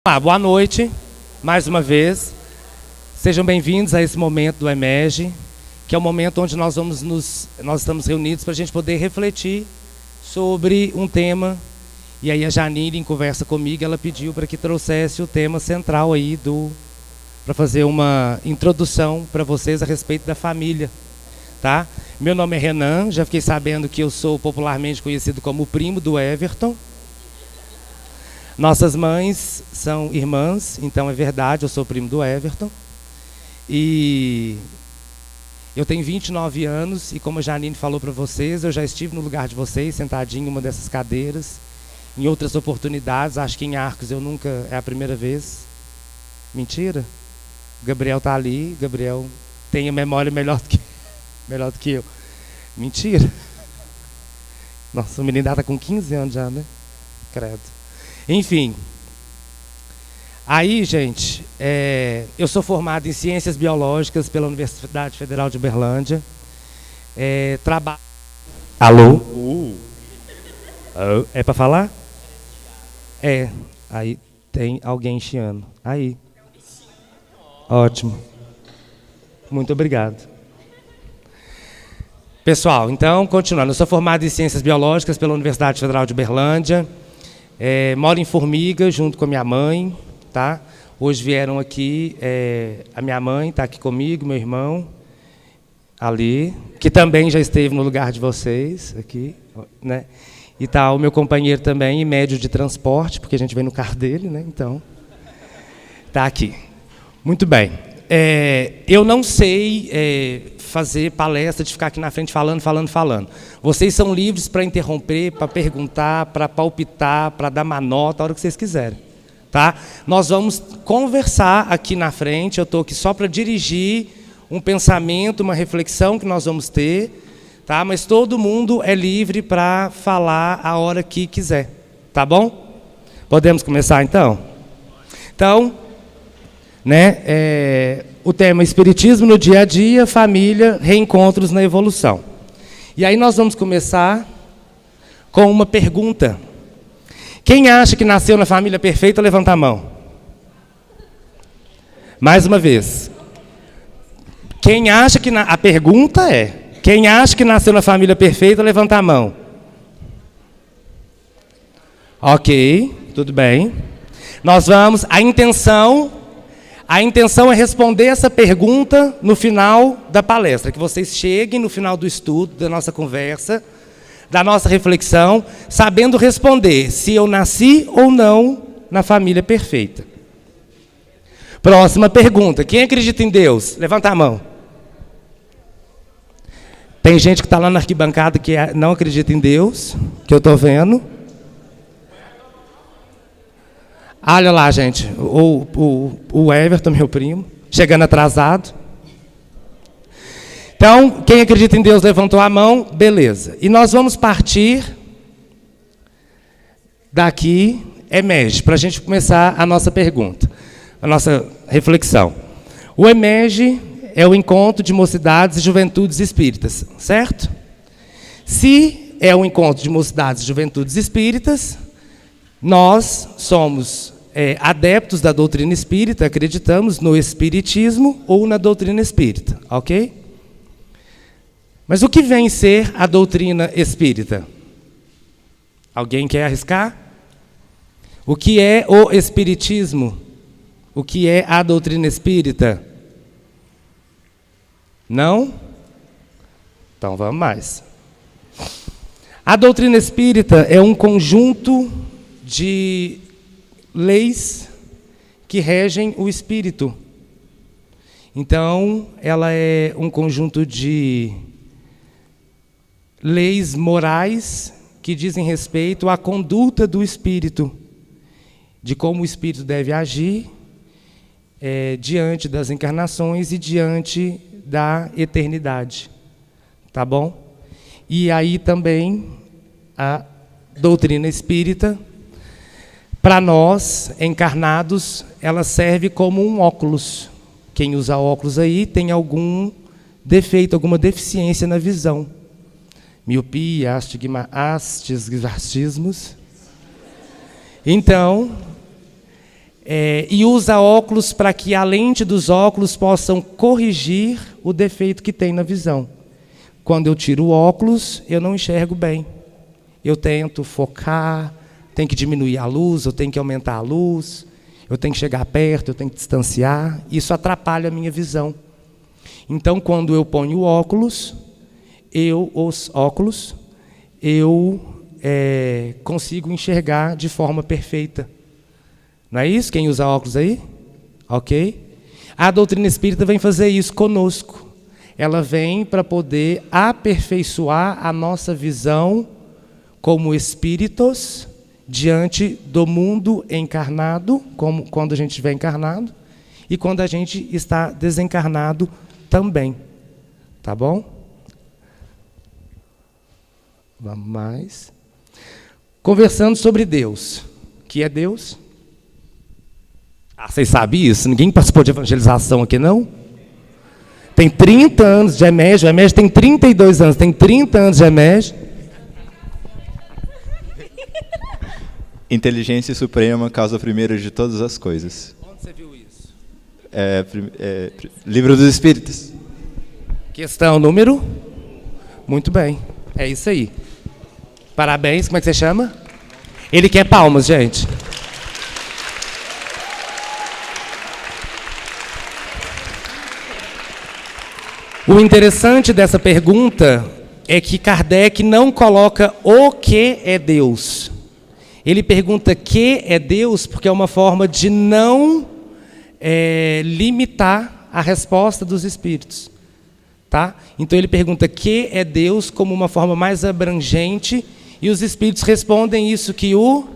Boa noite, mais uma vez. Sejam bem-vindos a esse momento do EMERGE, que é o momento onde nós estamos reunidos para a gente poder refletir sobre um tema. E aí a Janine, em conversa comigo, ela pediu para que trouxesse o tema central aí para fazer uma introdução para vocês a respeito da família, tá? Meu nome é Renan, já fiquei sabendo que eu sou popularmente conhecido como o primo do Everton. Nossas mães são irmãs, então é verdade, eu sou primo do Everton. E eu tenho 29 anos e, como a Janine falou para vocês, eu já estive no lugar de vocês, sentadinho em uma dessas cadeiras, em outras oportunidades. Acho que em Arcos eu nunca, é a primeira vez. Mentira? O Gabriel está ali, Gabriel tem a memória melhor do que eu. Mentira? Nossa, o menino está com 15 anos já, né? Credo. Enfim, aí, gente, eu sou formado em Ciências Biológicas pela Universidade Federal de Uberlândia. Trabalho... Alô? É para falar? Aí tem alguém chiando. Aí. Ótimo. Muito obrigado. Pessoal, então, continuando. Eu sou formado em Ciências Biológicas pela Universidade Federal de Uberlândia. Moro em Formiga, junto com a minha mãe, tá? Hoje vieram aqui, a minha mãe está aqui comigo, meu irmão, ali, que também já esteve no lugar de vocês, aqui, né? E tá o meu companheiro também, médio de transporte, porque a gente vem no carro dele, né? Então, tá aqui. Muito bem. Eu não sei fazer palestra de ficar aqui na frente falando. Vocês são livres para interromper, para perguntar, para palpitar, para dar uma nota, a hora que vocês quiserem. Tá? Nós vamos conversar aqui na frente, eu estou aqui só para dirigir um pensamento, uma reflexão que nós vamos ter, tá? Mas todo mundo é livre para falar a hora que quiser. Tá bom? Podemos começar então? Então... o tema Espiritismo no dia a dia, família, reencontros na evolução. E aí nós vamos começar com uma pergunta. Quem acha que nasceu na família perfeita, levanta a mão. Mais uma vez. Quem acha que... A pergunta é, quem acha que nasceu na família perfeita, levanta a mão. Ok, tudo bem. Nós vamos... A intenção é responder essa pergunta no final da palestra, que vocês cheguem no final do estudo, da nossa conversa, da nossa reflexão, sabendo responder se eu nasci ou não na família perfeita. Próxima pergunta. Quem acredita em Deus? Levanta a mão. Tem gente que está lá na arquibancada que não acredita em Deus, que eu estou vendo. Olha lá, gente, o Everton, meu primo, chegando atrasado. Então, quem acredita em Deus levantou a mão, beleza. E nós vamos partir daqui, EMERGE, para a gente começar a nossa pergunta, a nossa reflexão. O EMERGE é o Encontro de Mocidades e Juventudes Espíritas, certo? Se é o Encontro de Mocidades e Juventudes Espíritas... Nós somos adeptos da doutrina espírita, acreditamos no espiritismo ou na doutrina espírita, ok? Mas o que vem ser a doutrina espírita? Alguém quer arriscar? O que é o espiritismo? O que é a doutrina espírita? Não? Então vamos mais. A doutrina espírita é um conjunto de leis que regem o espírito. Então, ela é um conjunto de leis morais que dizem respeito à conduta do espírito, de como o espírito deve agir diante das encarnações e diante da eternidade. Tá bom? E aí também a doutrina espírita, para nós, encarnados, ela serve como um óculos. Quem usa óculos aí tem algum defeito, alguma deficiência na visão. Miopia, astigmatismos. Então, e usa óculos para que a lente dos óculos possam corrigir o defeito que tem na visão. Quando eu tiro o óculos, eu não enxergo bem. Eu tento focar, tenho que diminuir a luz, eu tenho que aumentar a luz, eu tenho que chegar perto, eu tenho que distanciar. Isso atrapalha a minha visão. Então, quando eu ponho os óculos, eu consigo enxergar de forma perfeita. Não é isso? Quem usa óculos aí? Ok? A doutrina espírita vem fazer isso conosco. Ela vem para poder aperfeiçoar a nossa visão como espíritos diante do mundo encarnado, como quando a gente estiver encarnado, e quando a gente está desencarnado também. Tá bom? Vamos mais. Conversando sobre Deus. O que é Deus? Vocês sabiam isso? Ninguém participou de evangelização aqui, não? Tem 30 anos de EMEG, o EMEG tem 32 anos, tem 30 anos de EMEG. Inteligência suprema, causa primeira de todas as coisas. Onde você viu isso? Livro dos Espíritos. Questão número? Muito bem, é isso aí. Parabéns, como é que você chama? Ele quer palmas, gente. O interessante dessa pergunta é que Kardec não coloca o que é Deus. Ele pergunta que é Deus porque é uma forma de não limitar a resposta dos espíritos. Tá? Então ele pergunta que é Deus como uma forma mais abrangente e os espíritos respondem isso que o...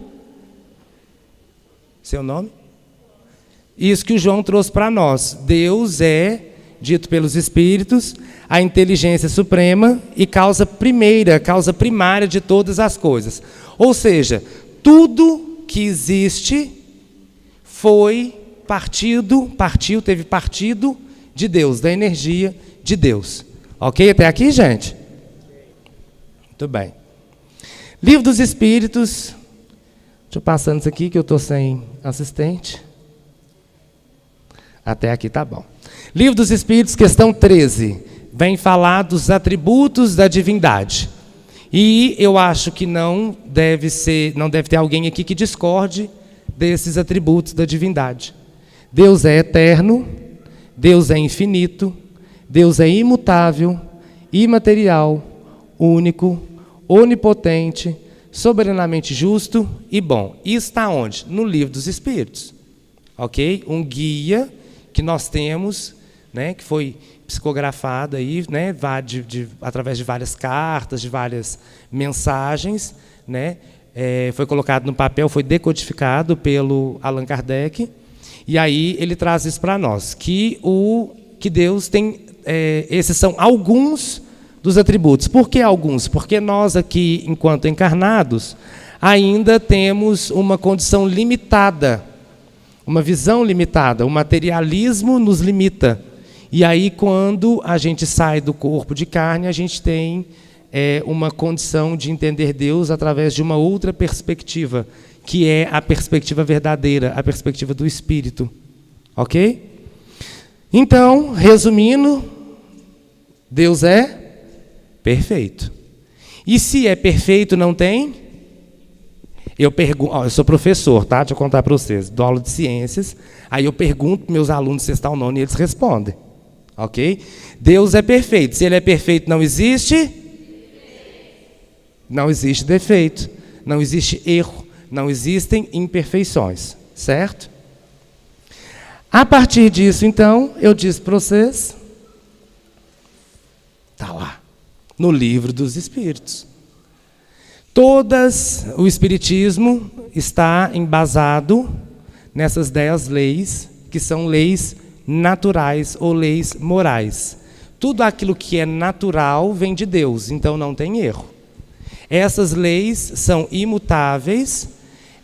Seu nome? Isso que o João trouxe para nós. Deus é, dito pelos espíritos, a inteligência suprema e causa primária de todas as coisas. Ou seja, tudo que existe teve partido de Deus, da energia de Deus. Ok até aqui, gente? Muito bem. Livro dos Espíritos. Deixa eu passando isso aqui que eu estou sem assistente. Até aqui tá bom. Livro dos Espíritos, questão 13. Vem falar dos atributos da divindade. E eu acho que não deve ter alguém aqui que discorde desses atributos da divindade. Deus é eterno, Deus é infinito, Deus é imutável, imaterial, único, onipotente, soberanamente justo e bom. Isso está onde? No Livro dos Espíritos. Ok? Um guia que nós temos, né, que foi psicografado aí, né, através de várias cartas, de várias mensagens, né, foi colocado no papel, foi decodificado pelo Allan Kardec, e aí ele traz isso para nós, que Deus tem, esses são alguns dos atributos. Por que alguns? Porque nós aqui, enquanto encarnados, ainda temos uma condição limitada, uma visão limitada, o materialismo nos limita. E aí, quando a gente sai do corpo de carne, a gente tem uma condição de entender Deus através de uma outra perspectiva, que é a perspectiva verdadeira, a perspectiva do Espírito. Ok? Então, resumindo, Deus é perfeito. E se é perfeito, não tem? Eu sou professor, tá? Deixa eu contar para vocês. Dou aula de ciências, aí eu pergunto para meus alunos se estão ou não, e eles respondem. Ok? Deus é perfeito. Se ele é perfeito, não existe? Não existe defeito. Não existe erro. Não existem imperfeições. Certo? A partir disso, então, eu disse para vocês, está lá, no Livro dos Espíritos. O Espiritismo está embasado nessas 10 leis, que são leis naturais ou leis morais. Tudo aquilo que é natural vem de Deus, então não tem erro. Essas leis são imutáveis,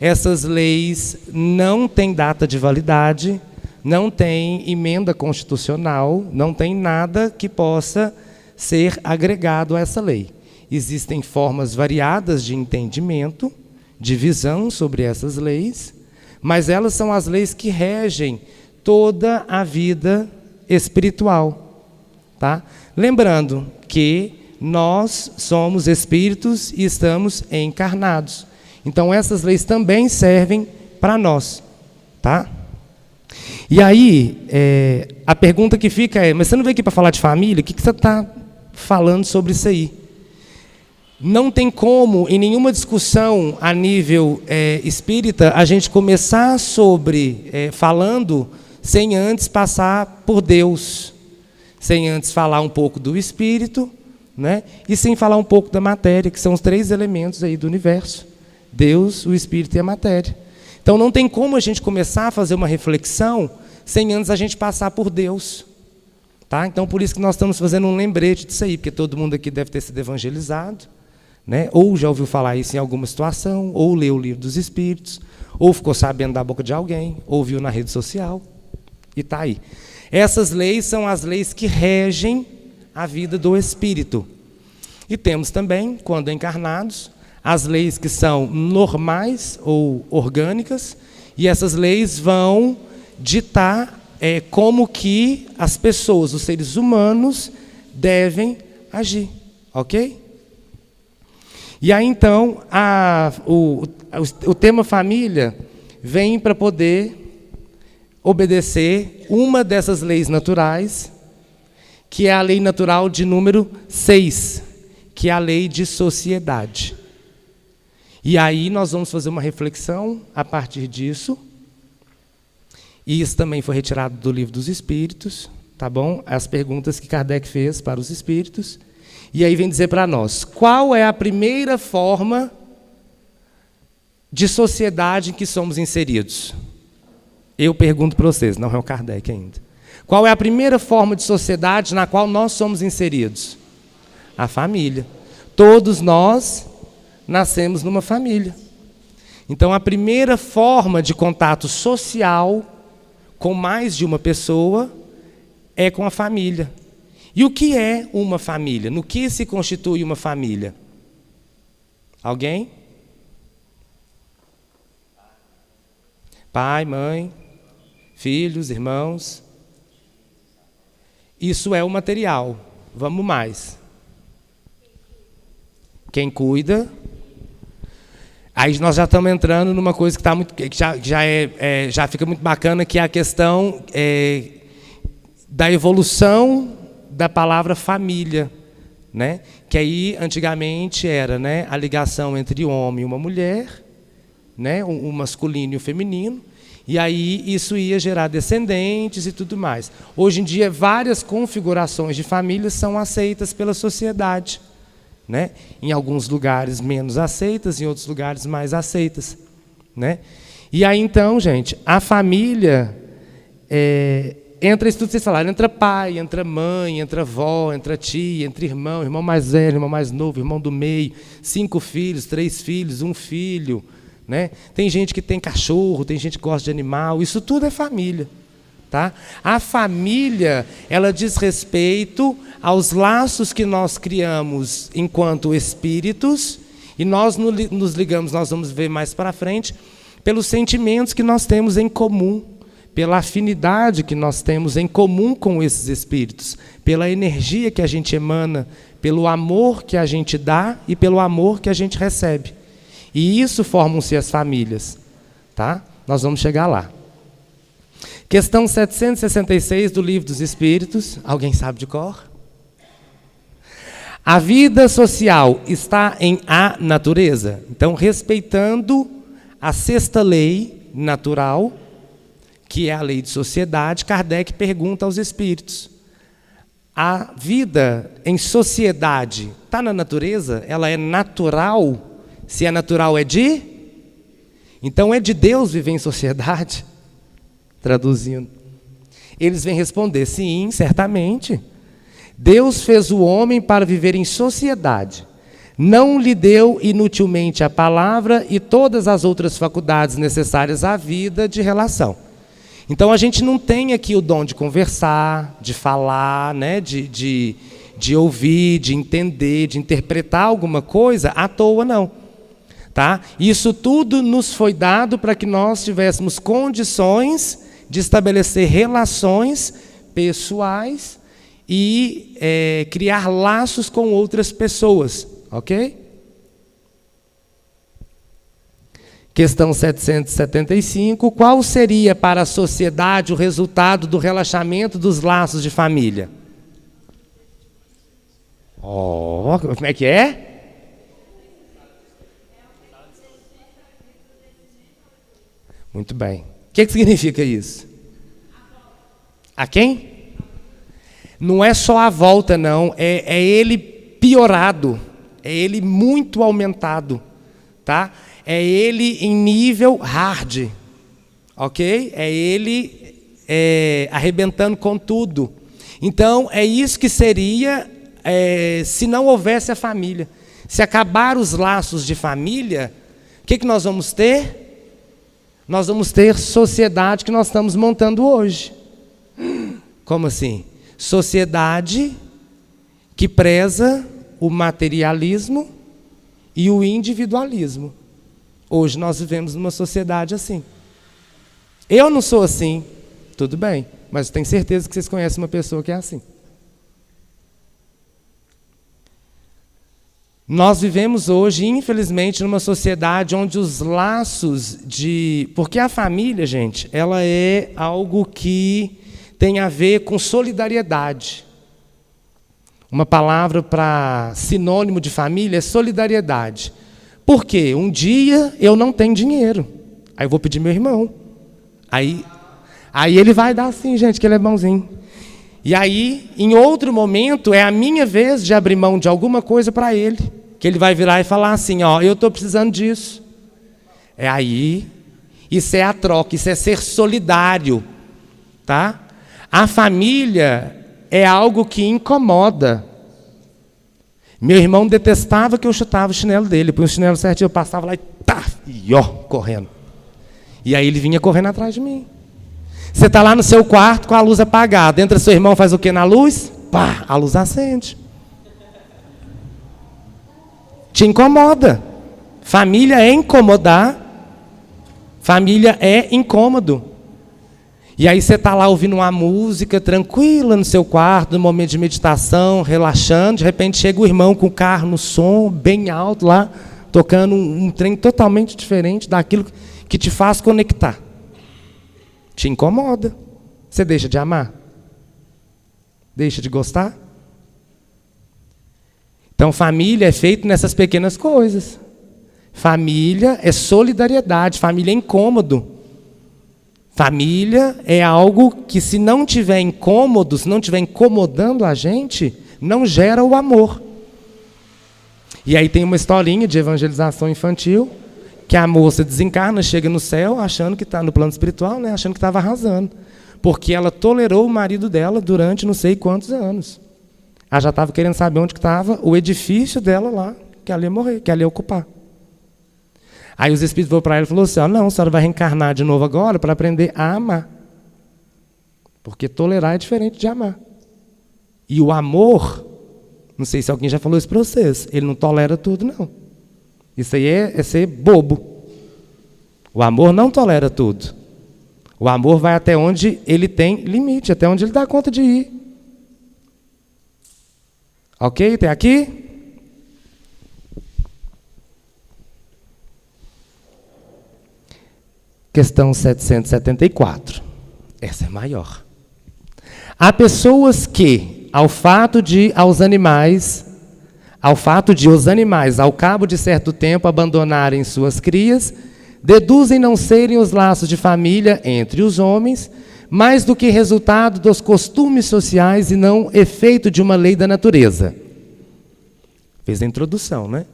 essas leis não têm data de validade, não tem emenda constitucional, não tem nada que possa ser agregado a essa lei. Existem formas variadas de entendimento, de visão sobre essas leis, mas elas são as leis que regem toda a vida espiritual. Tá? Lembrando que nós somos espíritos e estamos encarnados. Então, essas leis também servem para nós. Tá? E aí, a pergunta que fica é, mas você não veio aqui para falar de família? O que você está falando sobre isso aí? Não tem como, em nenhuma discussão a nível espírita, a gente começar falando sem antes passar por Deus, sem antes falar um pouco do espírito, né? E sem falar um pouco da matéria, que são os 3 elementos aí do universo: Deus, o espírito e a matéria. Então não tem como a gente começar a fazer uma reflexão sem antes a gente passar por Deus. Tá? Então por isso que nós estamos fazendo um lembrete disso aí, porque todo mundo aqui deve ter sido evangelizado, né? Ou já ouviu falar isso em alguma situação, ou leu o livro dos Espíritos, ou ficou sabendo da boca de alguém, ou viu na rede social, e está aí. Essas leis são as leis que regem a vida do espírito. E temos também, quando encarnados, as leis que são normais ou orgânicas, e essas leis vão ditar como que as pessoas, os seres humanos, devem agir. Ok? E aí, então, o tema família vem para poder obedecer uma dessas leis naturais, que é a lei natural de número 6, que é a lei de sociedade. E aí nós vamos fazer uma reflexão a partir disso. E isso também foi retirado do Livro dos Espíritos, tá bom? As perguntas que Kardec fez para os espíritos. E aí vem dizer para nós, qual é a primeira forma de sociedade em que somos inseridos? Eu pergunto para vocês, não é o Kardec ainda. Qual é a primeira forma de sociedade na qual nós somos inseridos? A família. Todos nós nascemos numa família. Então, a primeira forma de contato social com mais de uma pessoa é com a família. E o que é uma família? No que se constitui uma família? Alguém? Pai, mãe, filhos, irmãos. Isso é o material. Vamos mais. Quem cuida. Aí nós já estamos entrando numa coisa que, já fica muito bacana, que é a questão da evolução da palavra família, né? Que aí antigamente era, né, a ligação entre o homem e uma mulher, né, o masculino e o feminino, e aí isso ia gerar descendentes e tudo mais. Hoje em dia várias configurações de famílias são aceitas pela sociedade, né? Em alguns lugares menos aceitas, em outros lugares mais aceitas, né? E aí então, gente, a família entra isso tudo que vocês falaram, entra pai, entra mãe, entra avó, entra tia, entra irmão, irmão mais velho, irmão mais novo, irmão do meio, 5 filhos, 3 filhos, 1 filho, né? Tem gente que tem cachorro, tem gente que gosta de animal, isso tudo é família. Tá? A família, ela diz respeito aos laços que nós criamos enquanto espíritos, e nós nos ligamos, nós vamos ver mais para frente, pelos sentimentos que nós temos em comum, pela afinidade que nós temos em comum com esses espíritos, pela energia que a gente emana, pelo amor que a gente dá e pelo amor que a gente recebe. E isso formam-se as famílias. Tá? Nós vamos chegar lá. Questão 766 do Livro dos Espíritos. Alguém sabe de cor? A vida social está em a natureza? Então, respeitando a 6ª lei natural, que é a lei de sociedade, Kardec pergunta aos espíritos: a vida em sociedade está na natureza? Ela é natural? Se é natural, é de? Então, é de Deus viver em sociedade? Traduzindo. Eles vêm responder: sim, certamente. Deus fez o homem para viver em sociedade. Não lhe deu inutilmente a palavra e todas as outras faculdades necessárias à vida de relação. Então, a gente não tem aqui o dom de conversar, de falar, né, de ouvir, de entender, de interpretar alguma coisa à toa, não. Tá? Isso tudo nos foi dado para que nós tivéssemos condições de estabelecer relações pessoais e criar laços com outras pessoas, ok? Questão 775. Qual seria para a sociedade o resultado do relaxamento dos laços de família? Como é que é? Muito bem. O que significa isso? A quem? Não é só a volta, não. É ele piorado. É ele muito aumentado. Tá? É ele em nível hard. Ok? É ele arrebentando com tudo. Então, é isso que seria se não houvesse a família. Se acabar os laços de família, o que nós vamos ter? Nós vamos ter sociedade que nós estamos montando hoje. Como assim? Sociedade que preza o materialismo e o individualismo. Hoje nós vivemos numa sociedade assim. Eu não sou assim, tudo bem, mas tenho certeza que vocês conhecem uma pessoa que é assim. Nós vivemos hoje, infelizmente, numa sociedade onde os laços de... Porque a família, gente, ela é algo que tem a ver com solidariedade. Uma palavra para sinônimo de família é solidariedade. Por quê? Um dia eu não tenho dinheiro. Aí eu vou pedir meu irmão. Aí ele vai dar sim, gente, que ele é bonzinho. E aí, em outro momento, é a minha vez de abrir mão de alguma coisa para ele. Que ele vai virar e falar assim, ó, eu estou precisando disso. Isso é a troca, isso é ser solidário. Tá? A família é algo que incomoda. Meu irmão detestava que eu chutava o chinelo dele. Põe o chinelo certinho, eu passava lá correndo. E aí ele vinha correndo atrás de mim. Você está lá no seu quarto com a luz apagada. Entra seu irmão, faz o quê na luz? Pá, a luz acende. Te incomoda. Família é incomodar. Família é incômodo. E aí você está lá ouvindo uma música tranquila no seu quarto, no momento de meditação, relaxando. De repente chega o irmão com o carro no som, bem alto lá, tocando um trem totalmente diferente daquilo que te faz conectar. Te incomoda. Você deixa de amar? Deixa de gostar? Então, família é feito nessas pequenas coisas. Família é solidariedade, família é incômodo. Família é algo que, se não tiver incômodo, se não estiver incomodando a gente, não gera o amor. E aí tem uma historinha de evangelização infantil, que a moça desencarna, chega no céu, achando que está no plano espiritual, né, achando que estava arrasando. Porque ela tolerou o marido dela durante não sei quantos anos. Ela já estava querendo saber onde estava o edifício dela lá, que ela ia morrer, que ela ia ocupar. Aí os espíritos foram para ela e falaram assim, não, a senhora vai reencarnar de novo agora para aprender a amar. Porque tolerar é diferente de amar. E o amor, não sei se alguém já falou isso para vocês, ele não tolera tudo, não. Isso aí é ser bobo. O amor não tolera tudo. O amor vai até onde ele tem limite, até onde ele dá conta de ir. Ok? Tem aqui? Questão 774. Essa é maior. Há pessoas que, ao fato de os animais, ao cabo de certo tempo, abandonarem suas crias, deduzem não serem os laços de família entre os homens, mais do que resultado dos costumes sociais e não efeito de uma lei da natureza. Fez a introdução, né?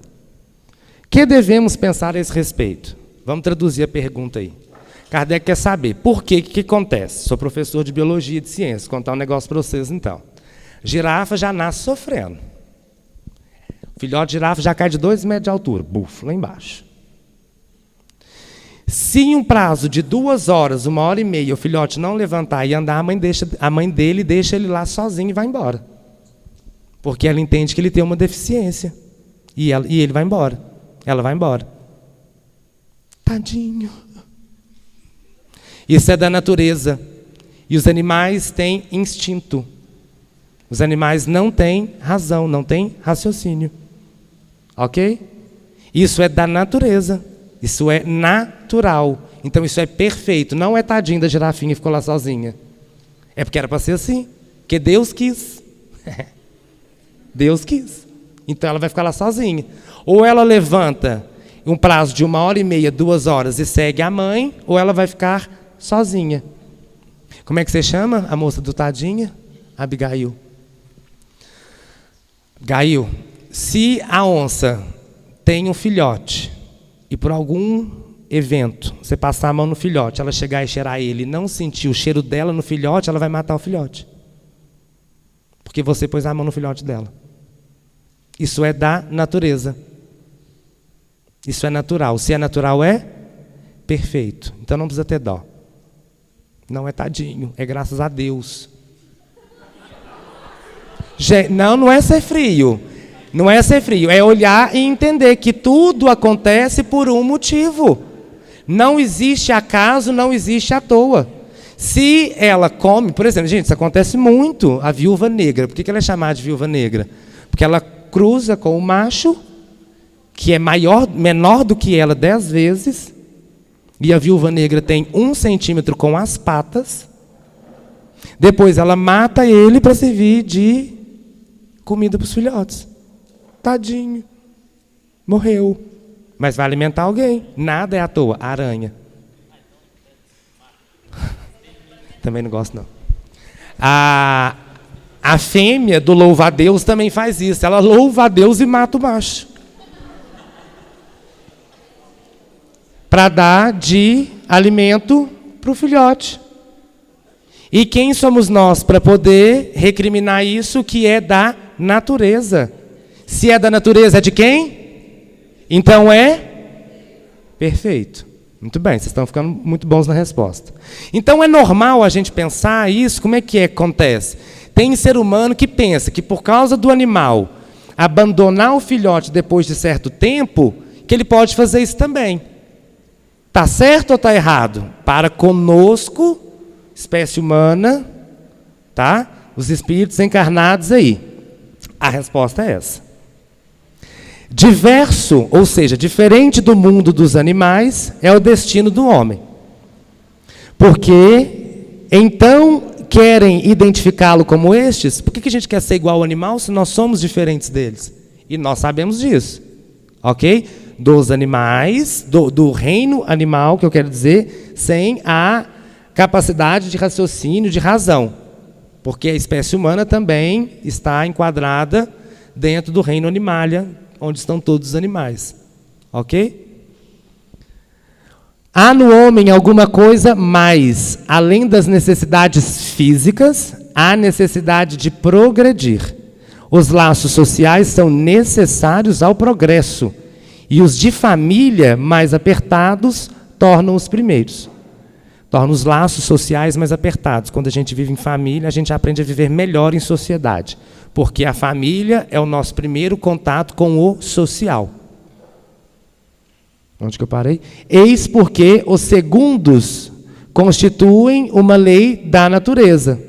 Que devemos pensar a esse respeito? Vamos traduzir a pergunta aí. Kardec quer saber por que acontece. Sou professor de biologia e de ciências. Vou contar um negócio para vocês, então. Girafa já nasce sofrendo. O filhote de girafa já cai de 2 metros de altura. Bufo, lá embaixo. Se em um prazo de 2 horas, 1h30, o filhote não levantar e andar, a mãe dele deixa ele lá sozinho e vai embora. Porque ela entende que ele tem uma deficiência. E ele vai embora. Ela vai embora. Tadinho. Isso é da natureza. E os animais têm instinto. Os animais não têm razão, não têm raciocínio. Ok? Isso é da natureza. Isso é natural. Então isso é perfeito. Não é tadinho da girafinha que ficou lá sozinha. É porque era para ser assim. Porque Deus quis. Deus quis. Então ela vai ficar lá sozinha. Ou ela levanta um prazo de 1h30, 2 horas e segue a mãe, ou ela vai ficar sozinha. Como é que você chama a moça do tadinha? Abigail. Abigail, se a onça tem um filhote e por algum evento você passar a mão no filhote, ela chegar e cheirar ele e não sentir o cheiro dela no filhote, ela vai matar o filhote. Porque você pôs a mão no filhote dela. Isso é da natureza. Isso é natural. Se é natural, é perfeito. Então não precisa ter dó. Não é tadinho, é graças a Deus. Não é ser frio. Não é ser frio, é olhar e entender que tudo acontece por um motivo. Não existe acaso, não existe à toa. Se ela come, por exemplo, gente, isso acontece muito, a viúva negra. Por que ela é chamada de viúva negra? Porque ela cruza com o macho, que é menor do que ela 10 vezes, e a viúva negra tem 1 centímetro com as patas. Depois ela mata ele para servir de comida para os filhotes. Tadinho. Morreu. Mas vai alimentar alguém. Nada é à toa. Aranha. Também não gosto, não. A fêmea do louva-a-Deus também faz isso. Ela louva a Deus e mata o macho. Para dar de alimento para o filhote. E quem somos nós para poder recriminar isso que é da natureza? Se é da natureza, é de quem? Então é perfeito. Muito bem, vocês estão ficando muito bons na resposta. Então é normal a gente pensar isso, como é que acontece? Tem ser humano que pensa que por causa do animal abandonar o filhote depois de certo tempo, que ele pode fazer isso também. Está certo ou está errado? Para conosco, espécie humana, tá? Os espíritos encarnados aí. A resposta é essa. Diverso, ou seja, diferente do mundo dos animais, é o destino do homem. Porque, então, querem identificá-lo como estes? Por que a gente quer ser igual ao animal se nós somos diferentes deles? E nós sabemos disso. Ok? Dos animais, do reino animal, que eu quero dizer, sem a capacidade de raciocínio, de razão. Porque a espécie humana também está enquadrada dentro do reino animalia, onde estão todos os animais. Ok? Há no homem alguma coisa mais, além das necessidades físicas, há necessidade de progredir. Os laços sociais são necessários ao progresso, e os de família mais apertados tornam os primeiros. Tornam os laços sociais mais apertados. Quando a gente vive em família, a gente aprende a viver melhor em sociedade. Porque a família é o nosso primeiro contato com o social. Onde que eu parei? Eis porque os segundos constituem uma lei da natureza.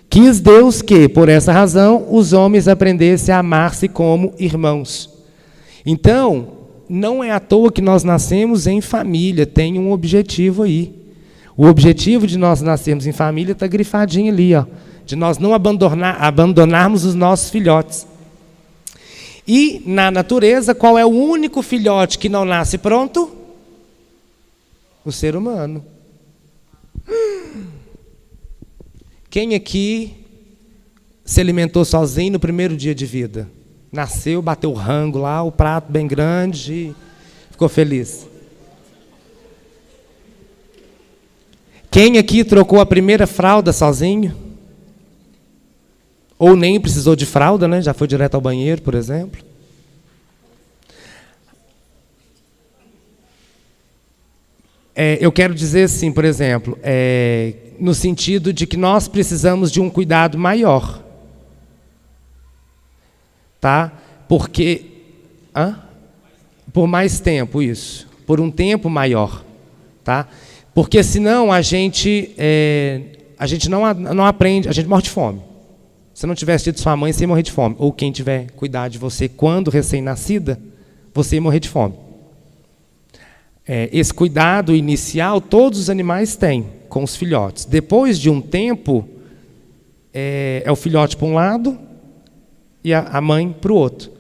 Quis Deus que, por essa razão, os homens aprendessem a amar-se como irmãos. Então, não é à toa que nós nascemos em família, tem um objetivo aí. O objetivo de nós nascermos em família está grifadinho ali, ó, de nós não abandonarmos os nossos filhotes. E, na natureza, qual é o único filhote que não nasce pronto? O ser humano. Quem aqui se alimentou sozinho no primeiro dia de vida? Nasceu, bateu o rango lá, o prato bem grande, e ficou feliz. Quem aqui trocou a primeira fralda sozinho? Ou nem precisou de fralda, né? Já foi direto ao banheiro, por exemplo. Eu quero dizer assim, por exemplo, no sentido de que nós precisamos de um cuidado maior. Tá? Porque... por mais tempo, isso. por um tempo maior, tá? Porque senão a gente não aprende, a gente morre de fome. Se não tivesse tido sua mãe, você ia morrer de fome. Ou quem tiver cuidado de você quando recém-nascida, você ia morrer de fome. Esse cuidado inicial, todos os animais têm com os filhotes. Depois de um tempo, é o filhote para um lado e a mãe para o outro.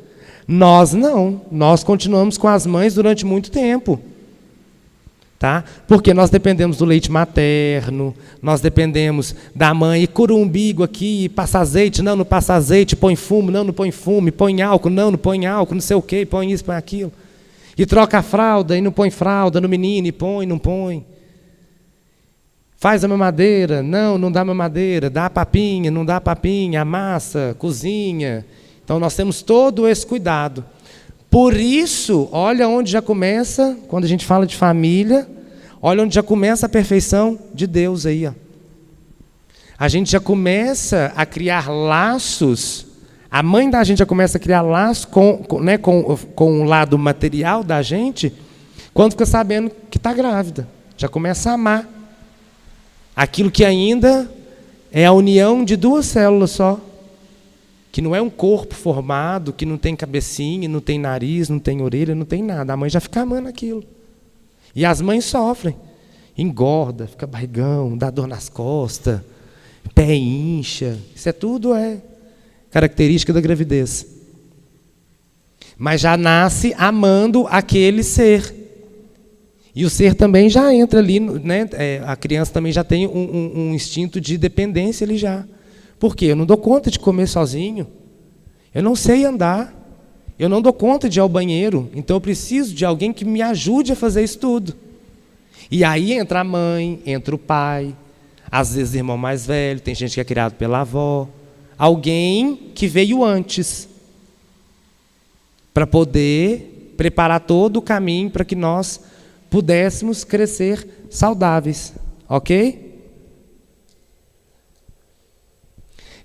Nós não, nós continuamos com as mães durante muito tempo. Tá? Porque nós dependemos do leite materno, nós dependemos da mãe, e cura o umbigo aqui, passa azeite, não passa azeite, põe fumo, não põe fumo, põe álcool, não põe álcool, não sei o quê, põe isso, põe aquilo. E troca a fralda, e não põe fralda no menino, e põe, não põe. Faz a mamadeira, não dá mamadeira, dá papinha, não dá papinha, amassa, cozinha. Então nós temos todo esse cuidado. Por isso, olha onde já começa, quando a gente fala de família, olha onde já começa a perfeição de Deus aí. Ó. A gente já começa a criar laços, a mãe da gente já começa a criar laços com o lado material da gente, quando fica sabendo que está grávida. Já começa a amar. Aquilo que ainda é a união de duas células só. Que não é um corpo formado, que não tem cabecinha, não tem nariz, não tem orelha, não tem nada. A mãe já fica amando aquilo. E as mães sofrem. Engorda, fica barrigão, dá dor nas costas, pé incha. Isso tudo é característica da gravidez. Mas já nasce amando aquele ser. E o ser também já entra ali, né? A criança também já tem um instinto de dependência ali já. Por quê? Eu não dou conta de comer sozinho. Eu não sei andar. Eu não dou conta de ir ao banheiro. Então eu preciso de alguém que me ajude a fazer isso tudo. E aí entra a mãe, entra o pai, às vezes o irmão mais velho, tem gente que é criado pela avó. Alguém que veio antes. Para poder preparar todo o caminho para que nós pudéssemos crescer saudáveis. Ok?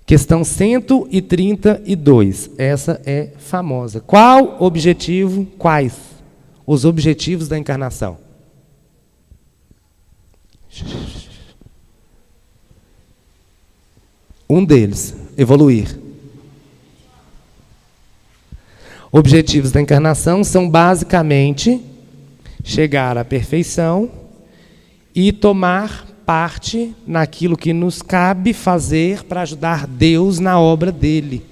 Questão 132, essa é famosa. Quais os objetivos da encarnação? Um deles, evoluir. Objetivos da encarnação são basicamente chegar à perfeição e tomar parte naquilo que nos cabe fazer para ajudar Deus na obra dele.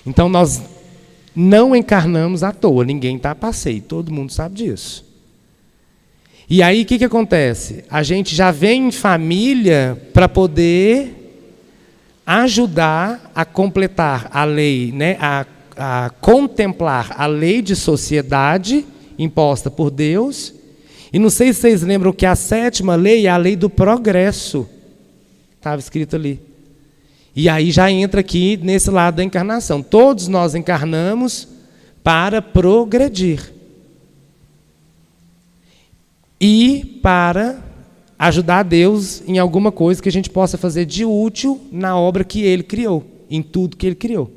Então nós não encarnamos à toa, ninguém está a passeio, todo mundo sabe disso. E aí o que acontece? A gente já vem em família para poder ajudar a completar a lei, né? a contemplar a lei de sociedade imposta por Deus. E não sei se vocês lembram que a 7ª lei é a lei do progresso. Estava escrito ali. E aí já entra aqui nesse lado da encarnação. Todos nós encarnamos para progredir. E para ajudar Deus em alguma coisa que a gente possa fazer de útil na obra que Ele criou, em tudo que Ele criou.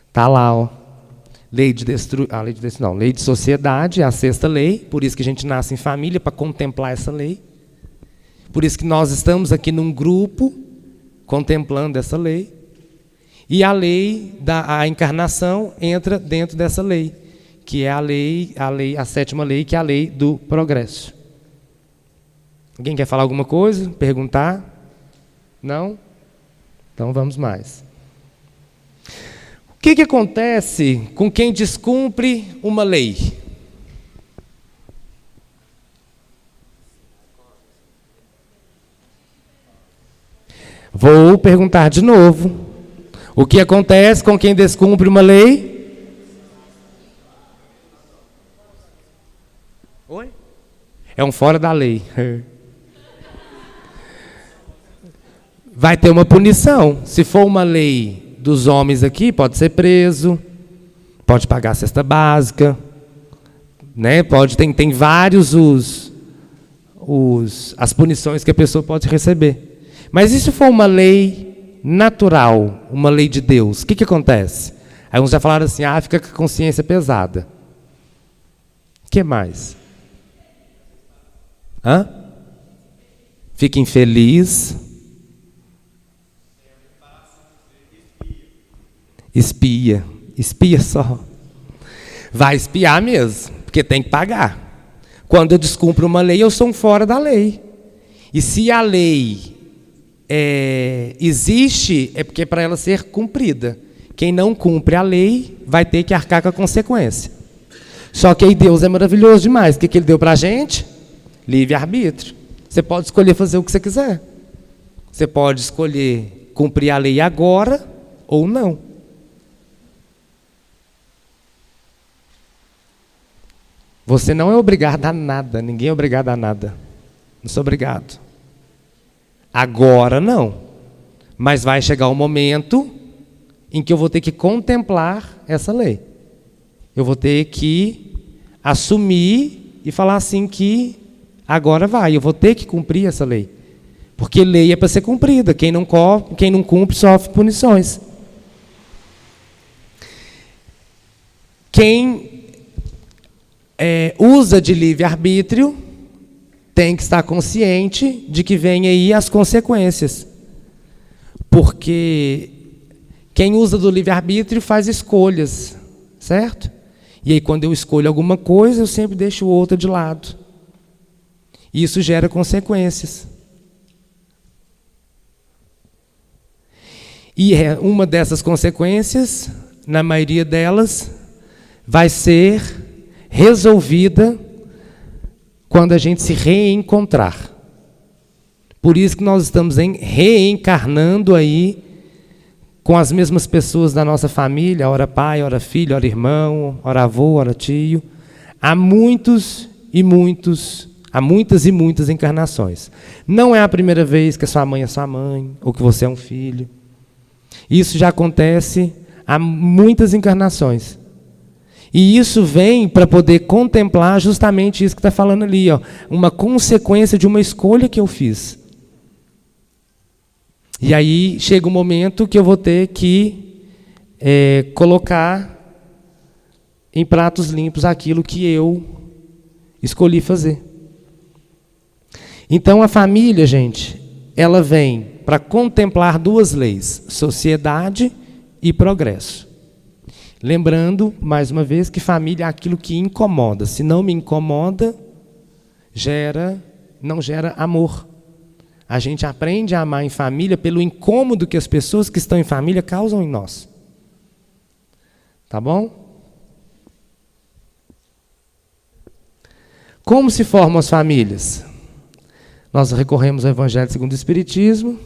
Está lá, ó. Lei de sociedade, é a 6ª lei, por isso que a gente nasce em família, para contemplar essa lei. Por isso que nós estamos aqui num grupo, contemplando essa lei. E a lei da encarnação entra dentro dessa lei, que é a 7ª lei, que é a lei do progresso. Alguém quer falar alguma coisa? Perguntar? Não? Então vamos mais. O que acontece com quem descumpre uma lei? Vou perguntar de novo. O que acontece com quem descumpre uma lei? Oi? É um fora da lei. Vai ter uma punição. Se for uma lei dos homens aqui, pode ser preso, pode pagar a cesta básica, né? Tem vários as punições que a pessoa pode receber. Mas e se for uma lei natural, uma lei de Deus, o que acontece? Aí uns já falaram assim, fica com a consciência pesada. O que mais? Fica infeliz. Espia só. Vai espiar mesmo, porque tem que pagar. Quando eu descumpro uma lei, eu sou um fora da lei. E se a lei existe, é porque é para ela ser cumprida. Quem não cumpre a lei vai ter que arcar com a consequência. Só que aí Deus é maravilhoso demais. O que Ele deu para a gente? Livre-arbítrio. Você pode escolher fazer o que você quiser. Você pode escolher cumprir a lei agora ou não. Você não é obrigado a nada. Ninguém é obrigado a nada. Não sou obrigado. Agora não. Mas vai chegar um momento em que eu vou ter que contemplar essa lei. Eu vou ter que assumir e falar assim que agora vai. Eu vou ter que cumprir essa lei. Porque lei é para ser cumprida. Quem não cumpre sofre punições. Quem usa de livre-arbítrio tem que estar consciente de que vem aí as consequências. Porque quem usa do livre-arbítrio faz escolhas, certo? E aí quando eu escolho alguma coisa, eu sempre deixo outra de lado. E isso gera consequências. E uma dessas consequências, na maioria delas, vai ser resolvida quando a gente se reencontrar. Por isso que nós estamos reencarnando aí com as mesmas pessoas da nossa família, ora pai, ora filho, ora irmão, ora avô, ora tio. Há muitas e muitas encarnações. Não é a primeira vez que a sua mãe é sua mãe, ou que você é um filho. Isso já acontece há muitas encarnações. E isso vem para poder contemplar justamente isso que está falando ali, uma consequência de uma escolha que eu fiz. E aí chega um momento que eu vou ter que colocar em pratos limpos aquilo que eu escolhi fazer. Então a família, gente, ela vem para contemplar duas leis: sociedade e progresso. Lembrando, mais uma vez, que família é aquilo que incomoda. Se não me incomoda, não gera amor. A gente aprende a amar em família pelo incômodo que as pessoas que estão em família causam em nós. Tá bom? Como se formam as famílias? Nós recorremos ao Evangelho segundo o Espiritismo.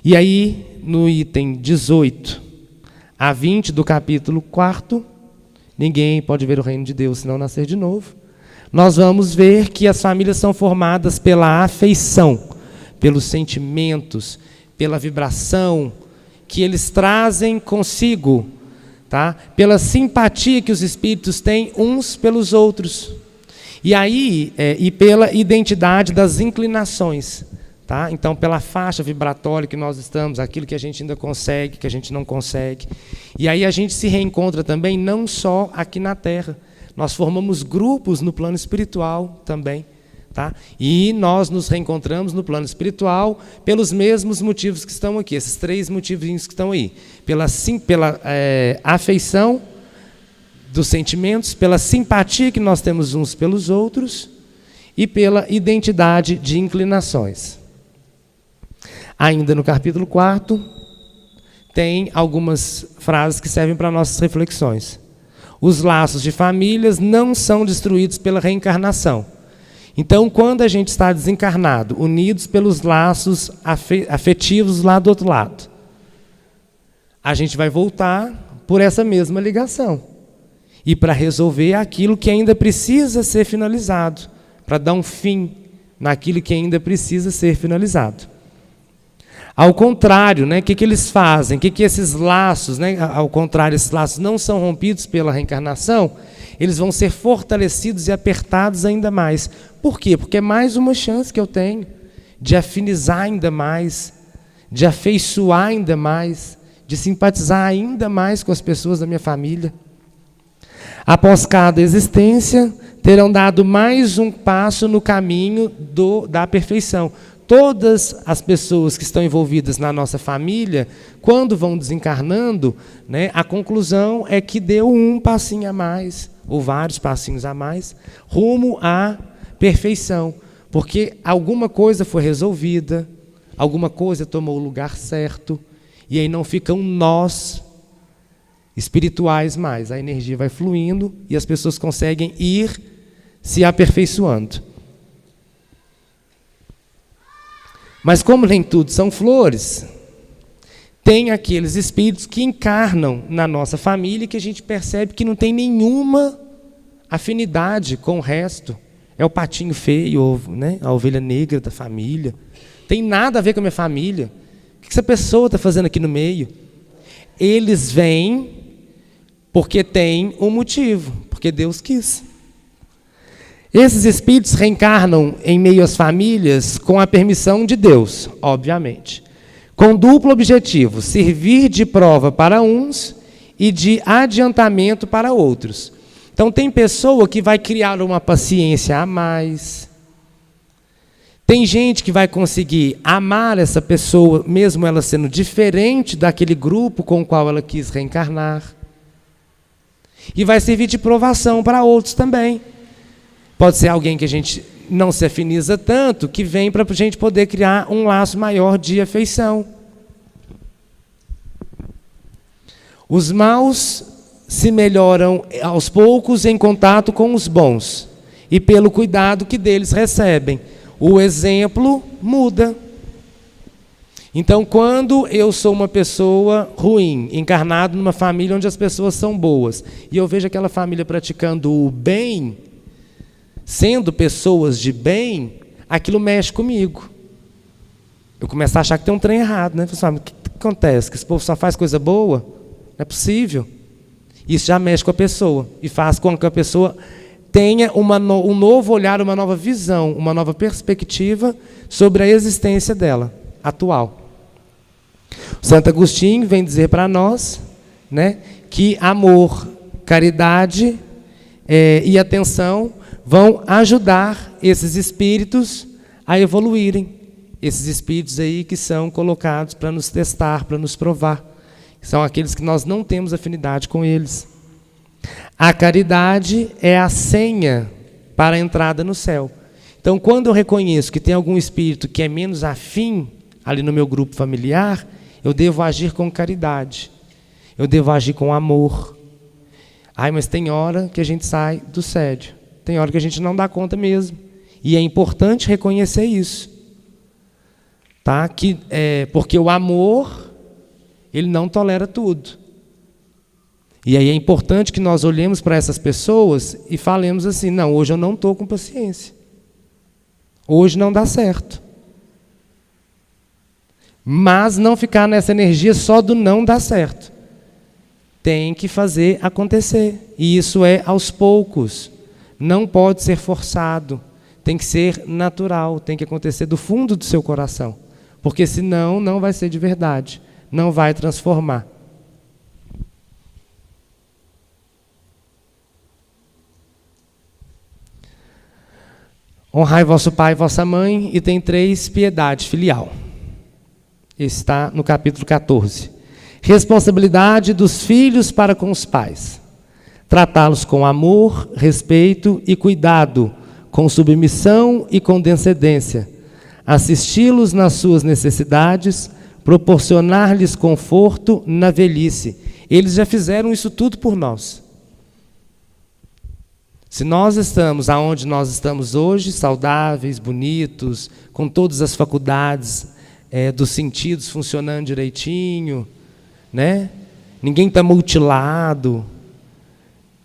E aí, no item 18 a 20 do capítulo 4, ninguém pode ver o reino de Deus se não nascer de novo. Nós vamos ver que as famílias são formadas pela afeição, pelos sentimentos, pela vibração que eles trazem consigo, tá? Pela simpatia que os espíritos têm uns pelos outros. E aí, e pela identidade das inclinações. Tá? Então, pela faixa vibratória que nós estamos, aquilo que a gente ainda consegue, que a gente não consegue. E aí a gente se reencontra também, não só aqui na Terra. Nós formamos grupos no plano espiritual também. Tá? E nós nos reencontramos no plano espiritual pelos mesmos motivos que estão aqui, esses 3 motivos que estão aí. Pela afeição dos sentimentos, pela simpatia que nós temos uns pelos outros e pela identidade de inclinações. Ainda no capítulo 4, tem algumas frases que servem para nossas reflexões. Os laços de famílias não são destruídos pela reencarnação. Então, quando a gente está desencarnado, unidos pelos laços afetivos lá do outro lado, a gente vai voltar por essa mesma ligação. E para resolver aquilo que ainda precisa ser finalizado, para dar um fim naquilo que ainda precisa ser finalizado. Ao contrário, né, o que eles fazem? O que esses laços, né, ao contrário, esses laços não são rompidos pela reencarnação, eles vão ser fortalecidos e apertados ainda mais. Por quê? Porque é mais uma chance que eu tenho de afinizar ainda mais, de afeiçoar ainda mais, de simpatizar ainda mais com as pessoas da minha família. Após cada existência, terão dado mais um passo no caminho da perfeição. Todas as pessoas que estão envolvidas na nossa família, quando vão desencarnando, né, a conclusão é que deu um passinho a mais, ou vários passinhos a mais, rumo à perfeição. Porque alguma coisa foi resolvida, alguma coisa tomou o lugar certo, e aí não ficam nós espirituais mais. A energia vai fluindo e as pessoas conseguem ir se aperfeiçoando. Mas como nem tudo são flores, tem aqueles espíritos que encarnam na nossa família e que a gente percebe que não tem nenhuma afinidade com o resto. É o patinho feio, né? A ovelha negra da família. Tem nada a ver com a minha família. O que essa pessoa está fazendo aqui no meio? Eles vêm porque tem um motivo, porque Deus quis. Esses espíritos reencarnam em meio às famílias com a permissão de Deus, obviamente. Com duplo objetivo, servir de prova para uns e de adiantamento para outros. Então tem pessoa que vai criar uma paciência a mais. Tem gente que vai conseguir amar essa pessoa, mesmo ela sendo diferente daquele grupo com o qual ela quis reencarnar. E vai servir de provação para outros também. Pode ser alguém que a gente não se afiniza tanto, que vem para a gente poder criar um laço maior de afeição. Os maus se melhoram aos poucos em contato com os bons, e pelo cuidado que deles recebem. O exemplo muda. Então, quando eu sou uma pessoa ruim, encarnado numa família onde as pessoas são boas, e eu vejo aquela família praticando o bem, sendo pessoas de bem, aquilo mexe comigo. Eu começo a achar que tem um trem errado, né? O que acontece? Que esse povo só faz coisa boa? Não é possível. Isso já mexe com a pessoa e faz com que a pessoa tenha um novo olhar, uma nova visão, uma nova perspectiva sobre a existência dela, atual. Santo Agostinho vem dizer para nós, né, que amor, caridade e atenção vão ajudar esses espíritos a evoluírem. Esses espíritos aí que são colocados para nos testar, para nos provar. São aqueles que nós não temos afinidade com eles. A caridade é a senha para a entrada no céu. Então, quando eu reconheço que tem algum espírito que é menos afim ali no meu grupo familiar, eu devo agir com caridade. Eu devo agir com amor. Mas tem hora que a gente sai do sério. Tem hora que a gente não dá conta mesmo. E é importante reconhecer isso. Tá? Porque o amor, ele não tolera tudo. E aí é importante que nós olhemos para essas pessoas e falemos assim, não, hoje eu não estou com paciência. Hoje não dá certo. Mas não ficar nessa energia só do não dar certo. Tem que fazer acontecer. E isso é aos poucos. Não pode ser forçado. Tem que ser natural. Tem que acontecer do fundo do seu coração. Porque senão não vai ser de verdade. Não vai transformar. Honrai vosso pai e vossa mãe, e tem 3, piedade filial. Esse está no capítulo 14. Responsabilidade dos filhos para com os pais. Tratá-los com amor, respeito e cuidado, com submissão e condescendência. Assisti-los nas suas necessidades, proporcionar-lhes conforto na velhice. Eles já fizeram isso tudo por nós. Se nós estamos aonde nós estamos hoje, saudáveis, bonitos, com todas as faculdades dos sentidos funcionando direitinho, né? Ninguém está mutilado,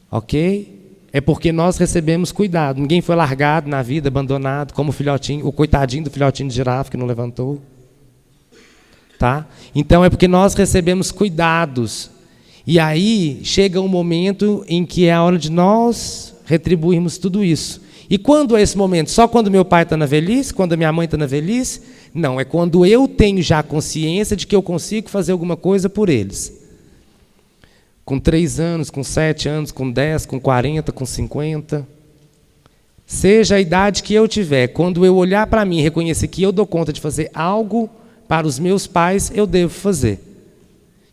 ok? É porque nós recebemos cuidado. Ninguém foi largado na vida, abandonado, como o filhotinho, o coitadinho do filhotinho de girafa que não levantou. Tá? Então é porque nós recebemos cuidados. E aí chega um momento em que é a hora de nós retribuirmos tudo isso. E quando é esse momento? Só quando meu pai está na velhice? Quando a minha mãe está na velhice? Não, é quando eu tenho já consciência de que eu consigo fazer alguma coisa por eles. Com 3 anos, com 7 anos, com 10, com 40, com 50. Seja a idade que eu tiver, quando eu olhar para mim e reconhecer que eu dou conta de fazer algo para os meus pais, eu devo fazer.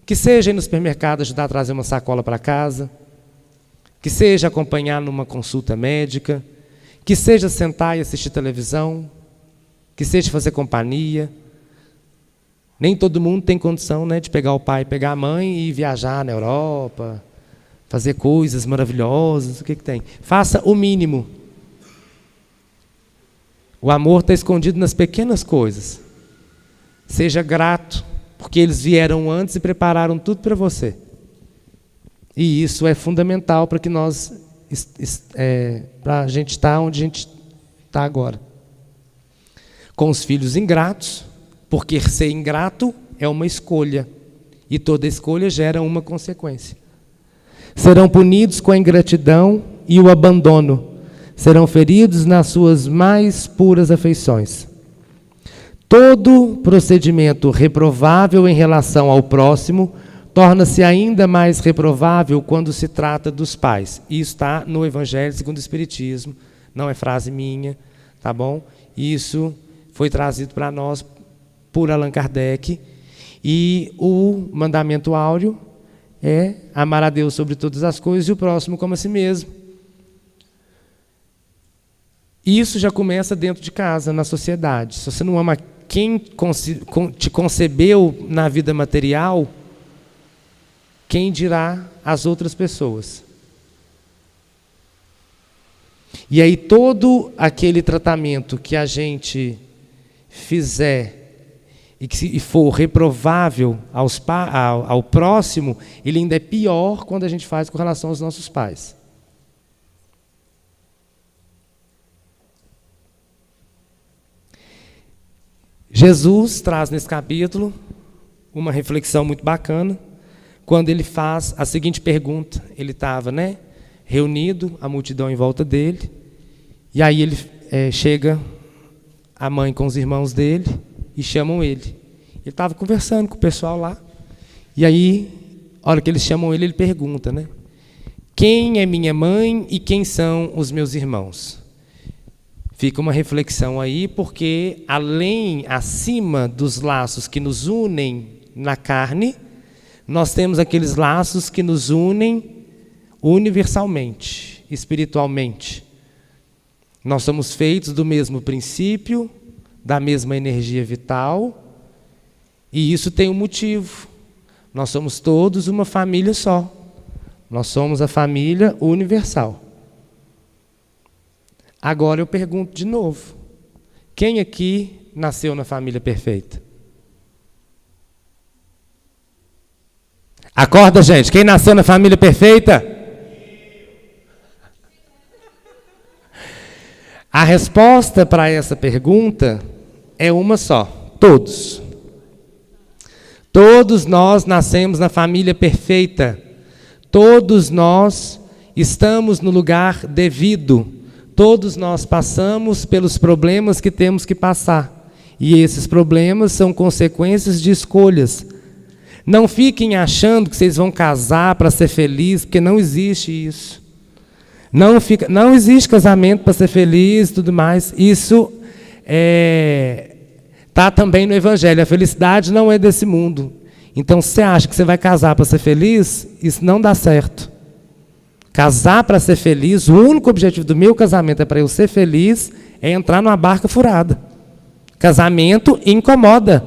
Que seja ir no supermercado ajudar a trazer uma sacola para casa, que seja acompanhar numa consulta médica, que seja sentar e assistir televisão, que seja fazer companhia. Nem todo mundo tem condição, né, de pegar o pai, pegar a mãe e viajar na Europa, fazer coisas maravilhosas, o que tem? Faça o mínimo. O amor está escondido nas pequenas coisas. Seja grato, porque eles vieram antes e prepararam tudo para você. E isso é fundamental para que nós, para a gente estar onde a gente está agora. Com os filhos ingratos, porque ser ingrato é uma escolha, e toda escolha gera uma consequência. Serão punidos com a ingratidão e o abandono, serão feridos nas suas mais puras afeições. Todo procedimento reprovável em relação ao próximo torna-se ainda mais reprovável quando se trata dos pais. Isso está no Evangelho segundo o Espiritismo, não é frase minha, tá bom? Isso foi trazido para nós por Allan Kardec. E o mandamento áureo é amar a Deus sobre todas as coisas e o próximo como a si mesmo. Isso já começa dentro de casa, na sociedade. Se você não ama quem te concebeu na vida material, quem dirá as outras pessoas? E aí todo aquele tratamento que a gente fizer e que for reprovável ao próximo, ele ainda é pior quando a gente faz com relação aos nossos pais. Jesus traz nesse capítulo uma reflexão muito bacana, quando ele faz a seguinte pergunta. Ele estava, reunido, a multidão em volta dele, e aí ele chega, a mãe com os irmãos dele, e chamam ele. Ele estava conversando com o pessoal lá, e aí, a hora que eles chamam ele, ele pergunta, quem é minha mãe e quem são os meus irmãos? Fica uma reflexão aí, porque acima dos laços que nos unem na carne, nós temos aqueles laços que nos unem universalmente, espiritualmente. Nós somos feitos do mesmo princípio, da mesma energia vital, e isso tem um motivo. Nós somos todos uma família só. Nós somos a família universal. Agora eu pergunto de novo, quem aqui nasceu na família perfeita? Acorda, gente, quem nasceu na família perfeita? A resposta para essa pergunta é uma só: todos. Todos nós nascemos na família perfeita. Todos nós estamos no lugar devido. Todos nós passamos pelos problemas que temos que passar. E esses problemas são consequências de escolhas. Não fiquem achando que vocês vão casar para ser feliz, porque não existe isso. Não existe casamento para ser feliz e tudo mais. Isso está também no Evangelho. A felicidade não é desse mundo. Então, se você acha que você vai casar para ser feliz, isso não dá certo. Casar para ser feliz, o único objetivo do meu casamento é para eu ser feliz, é entrar numa barca furada. Casamento incomoda.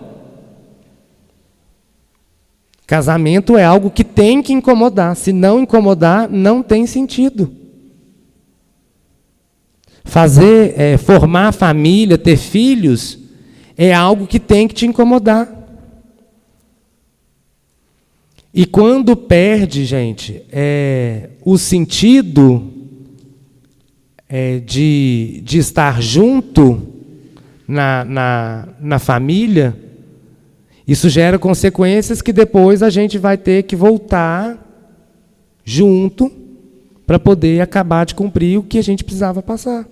Casamento é algo que tem que incomodar. Se não incomodar, não tem sentido. Formar família, ter filhos, é algo que tem que te incomodar. E quando perde, gente, o sentido de estar junto na família, isso gera consequências que depois a gente vai ter que voltar junto para poder acabar de cumprir o que a gente precisava passar.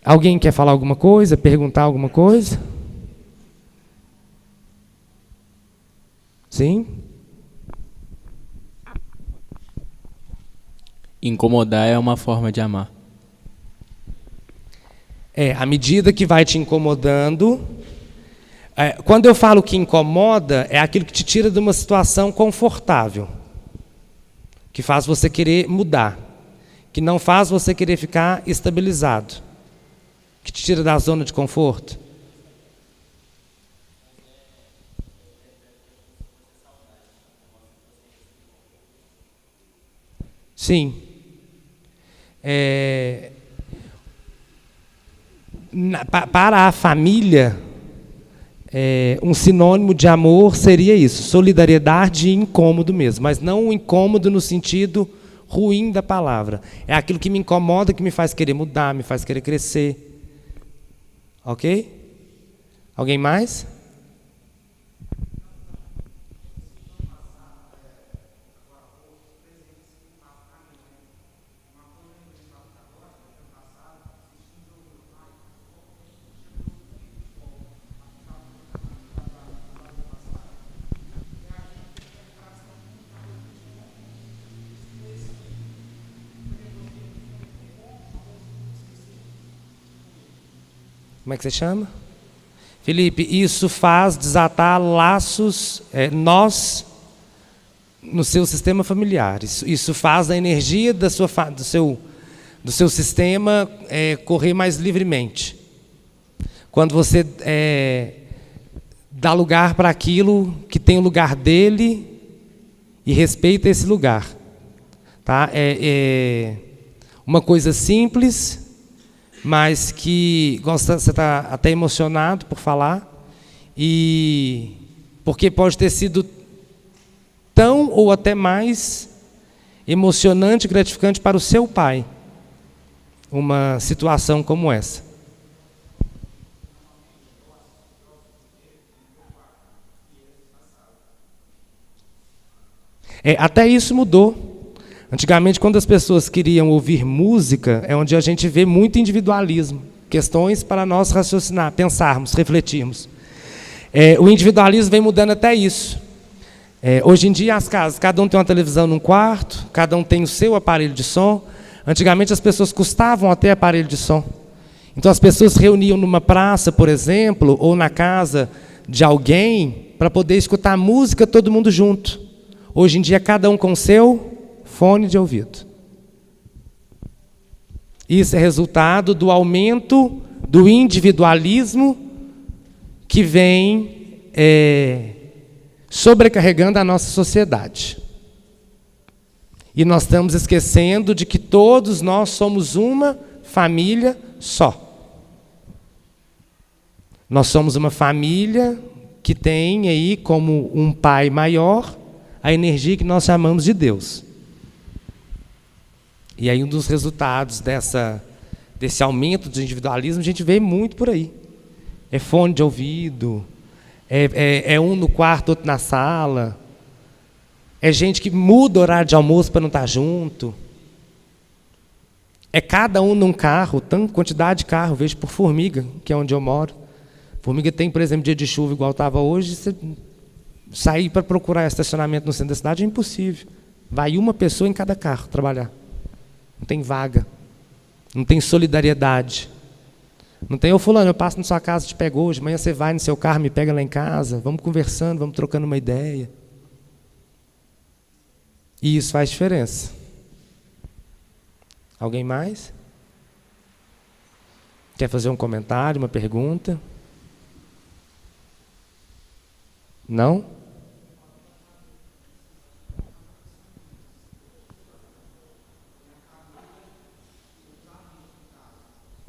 Alguém quer falar alguma coisa, perguntar alguma coisa? Sim? Incomodar é uma forma de amar. À medida que vai te incomodando. Quando eu falo que incomoda, é aquilo que te tira de uma situação confortável, que faz você querer mudar, que não faz você querer ficar estabilizado, que te tira da zona de conforto. Sim. Para a família, um sinônimo de amor seria isso, solidariedade e incômodo mesmo, mas não o incômodo no sentido ruim da palavra. É aquilo que me incomoda, que me faz querer mudar, me faz querer crescer. Ok? Alguém mais? Como é que você chama? Felipe, isso faz desatar laços, nós, no seu sistema familiar. Isso faz a energia do seu sistema correr mais livremente. Quando você dá lugar para aquilo que tem o lugar dele e respeita esse lugar. Tá? Uma coisa simples, mas que você está até emocionado por falar, e porque pode ter sido tão ou até mais emocionante e gratificante para o seu pai uma situação como essa. Até isso mudou. Antigamente, quando as pessoas queriam ouvir música, é onde a gente vê muito individualismo, questões para nós raciocinar, pensarmos, refletirmos. O individualismo vem mudando até isso. Hoje em dia, as casas, cada um tem uma televisão num quarto, cada um tem o seu aparelho de som. Antigamente, as pessoas custavam a ter aparelho de som. Então, as pessoas se reuniam numa praça, por exemplo, ou na casa de alguém, para poder escutar música todo mundo junto. Hoje em dia, cada um com o seu fone de ouvido. Isso é resultado do aumento do individualismo que vem sobrecarregando a nossa sociedade. E nós estamos esquecendo de que todos nós somos uma família só. Nós somos uma família que tem aí como um pai maior a energia que nós chamamos de Deus. E aí um dos resultados desse aumento do individualismo, a gente vê muito por aí. É fone de ouvido, é um no quarto, outro na sala. É gente que muda o horário de almoço para não estar junto. É cada um num carro, tanta quantidade de carro, vejo por Formiga, que é onde eu moro. Formiga tem, por exemplo, dia de chuva igual estava hoje, você sair para procurar estacionamento no centro da cidade é impossível. Vai uma pessoa em cada carro trabalhar. Não tem vaga. Não tem solidariedade. Não tem, ô fulano, eu passo na sua casa, te pego hoje, amanhã você vai no seu carro, me pega lá em casa, vamos conversando, vamos trocando uma ideia. E isso faz diferença. Alguém mais? Quer fazer um comentário, uma pergunta? Não?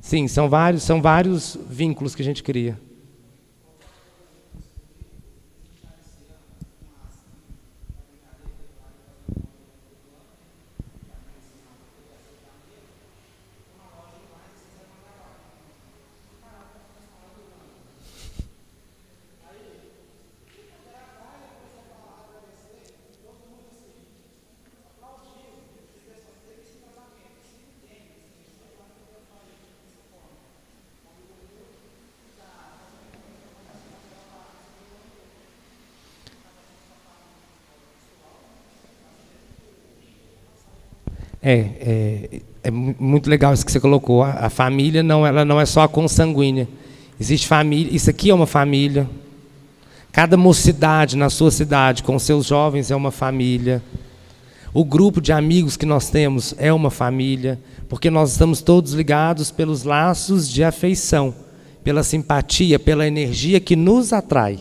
Sim, são vários vínculos que a gente cria. É muito legal isso que você colocou. A família ela não é só a consanguínea. Existe família. Isso aqui é uma família. Cada mocidade na sua cidade com seus jovens é uma família. O grupo de amigos que nós temos é uma família, porque nós estamos todos ligados pelos laços de afeição, pela simpatia, pela energia que nos atrai.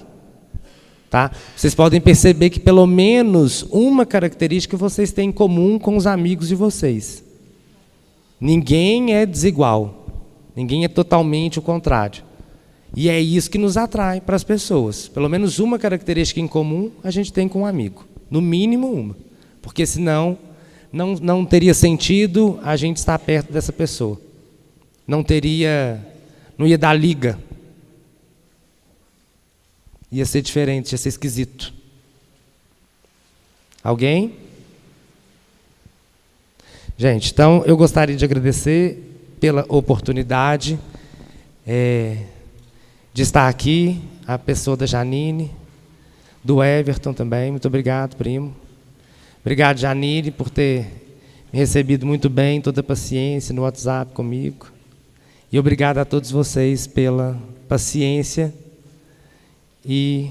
Tá? Vocês podem perceber que pelo menos uma característica vocês têm em comum com os amigos de vocês. Ninguém é desigual, ninguém é totalmente o contrário. E é isso que nos atrai para as pessoas. Pelo menos uma característica em comum a gente tem com um amigo, no mínimo uma. Porque senão não teria sentido a gente estar perto dessa pessoa. Não ia dar liga. Ia ser diferente, ia ser esquisito. Alguém? Gente, então eu gostaria de agradecer pela oportunidade de estar aqui, a pessoa da Janine, do Everton também. Muito obrigado, primo. Obrigado, Janine, por ter me recebido muito bem, toda a paciência no WhatsApp comigo. E obrigado a todos vocês pela paciência. E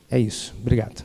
é isso. Obrigado.